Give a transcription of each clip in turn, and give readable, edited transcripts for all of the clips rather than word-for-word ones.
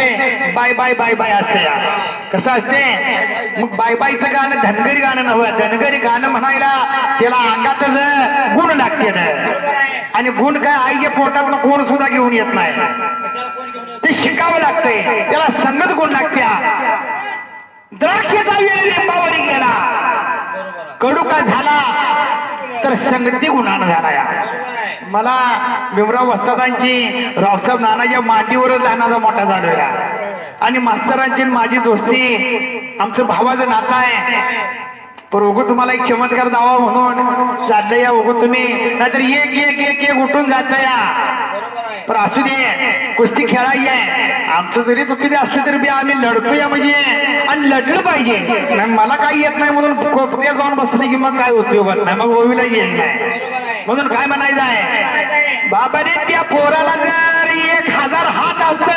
असते bye bye bye bye असते या. कसं असते मग बाय बायचं गाणं धनगरी गाणं नव्हतं. धनगरी गाणं म्हणायला त्याला अंगातच गुण लागते आणि गुण काय आईच्या पोटात कोण सुद्धा घेऊन येत नाही. ते शिकावं लागतंय त्याला संगत गुण लागत्या. द्राक्षाचा वेळ लिंबावर गेला कडू का झाला तर संगती गुणानं झाला या. मला भीमराव वस्तादांची रावसाहेब नानाच्या मांडीवरच लहानाचा मोठा झालो या. आणि मास्तरांची माझी दोस्ती आमचं भावाचं नातं आहे. पण उगो तुम्हाला एक चमत्कार दावा म्हणून चाललंय या. उगो तुम्ही नाहीतर एक एक एक एक उठून जात या. पण असू दे कुस्ती खेळायची आहे. आमचं जरी चुकीचे असले तरी बी आम्ही लढतोय म्हणजे आणि लढलं पाहिजे. नाही मला काही येत नाही म्हणून कोपऱ्या जाऊन बसले की मग काय उपयोग होत नाही. मग ओवीला येत नाही म्हणून काय म्हणायचं आहे बाबाने त्या पोराला जर 1000 हात असत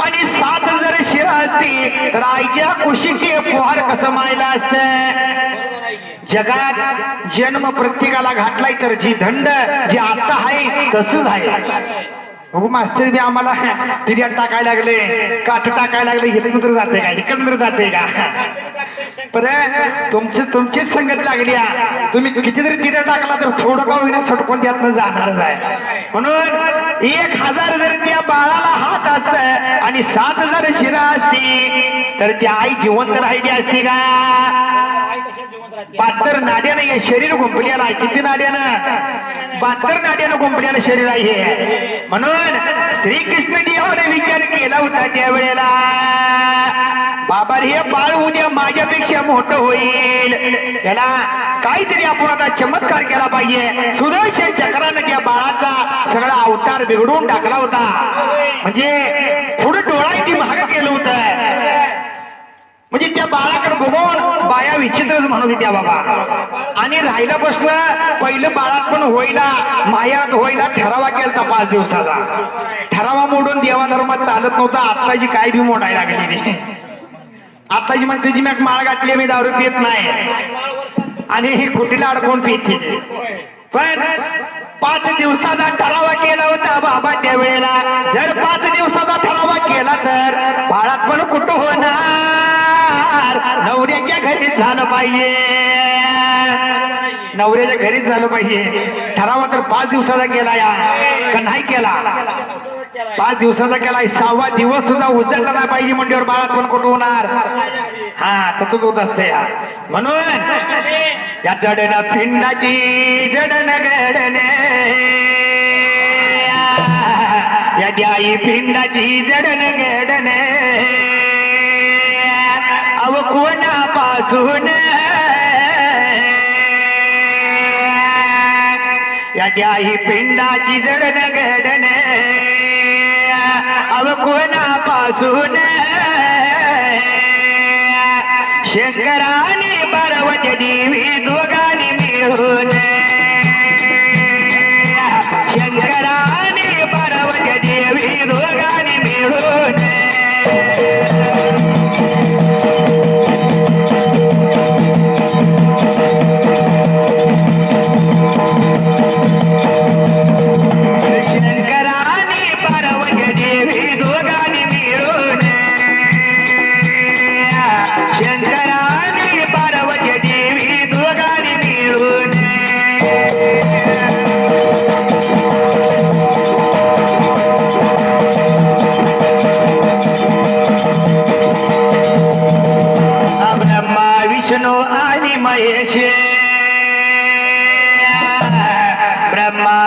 आणि 7 जर शिर असती तर आईच्या कुशीचे पोहार कसं मायला असत. जगात जन्म प्रत्येकाला घातलाय तर जी धंड जी आता आहे तसंच आहे. हो मास्तर बी आम्हाला तिर्यात टाकायला लागले काठ टाकायला लागले. इकडे जाते का इकडे जाते का पर तुमचीच संगत लागली. तुम्ही कितीतरी तिर्या टाकला तर थोडं का होईना सटकून त्यातनं जाणारच आहे. म्हणून 1000 जर त्या बाळाला हात असत आणि 7 जर शिरा असती तर ती आई जिवंत राहिली असती का. 72 नाड्यानं हे शरीर गुंफलेलं आहे. किती नाड्यानं 72 नाड्यानं गुंफलेलं शरीर आहे. म्हणून श्रीकृष्ण देवाने विचार केला होता त्यावेळेला बाबा हे बाळ उद्या माझ्यापेक्षा मोठं होईल. त्याला काहीतरी आपण आता चमत्कार केला पाहिजे. सुदर्शन चक्रानं त्या बाळाचा सगळा अवतार बिघडून टाकला होता. म्हणजे पुढे डोळा ती महाग केलं होतं. म्हणजे त्या बाळाकडे बघून बाया विचित्रच म्हणत होत्या बाबा. आणि राहिला प्रश्न पहिलं बाळात पण होईला मायात होईला ठरावा केलता 5 दिवसाचा. ठरावा मोडून देवाधर्मात चालत नव्हता. आत्ताची काय बी मोडायला लागली. आत्ताची म्हणते जी मी माळ गाठली मी दारू पित नाही आणि ही कुठीला अडकून पिते. पण 5 दिवसाचा ठरावा केला होता बाबा त्यावेळेला. जर 5 दिवसाचा ठरावा केला तर बाळात पण कुठं होणार. नवऱ्याच्या घरीच झालं पाहिजे. नवऱ्याच्या घरीच झालं पाहिजे. ठरावा तर 5 दिवसाचा केला या का नाही केला. 5 दिवसाचा केला. 6वा दिवस सुद्धा उजळला नाही पाहिजे म्हणल्यावर बाळात पण कुठं होणार. हा तसंच होत असते. म्हणून या जडण पिंडाची जडण घडणे या द्याई पिंडाची जडण घडणे अव कोणापासून या द्याई पिंडाची जडण घडणे अव कोणापासून शंकराने पार्वती देवी दोघांनी मिळून शंकराने पार्वती देवी दोघांनी मिळून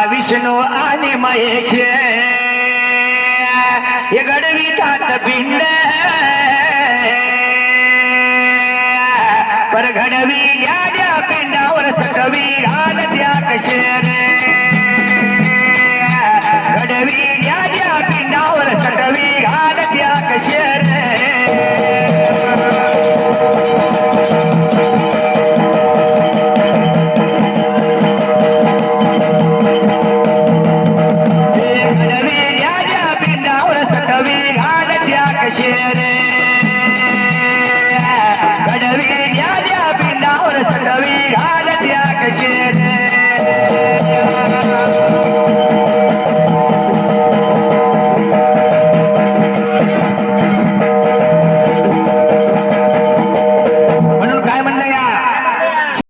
विष्णू आणि महेश हे घडवितात पिंड पर घडवी द्या पिंडावर सकवी घाल त्या कशेर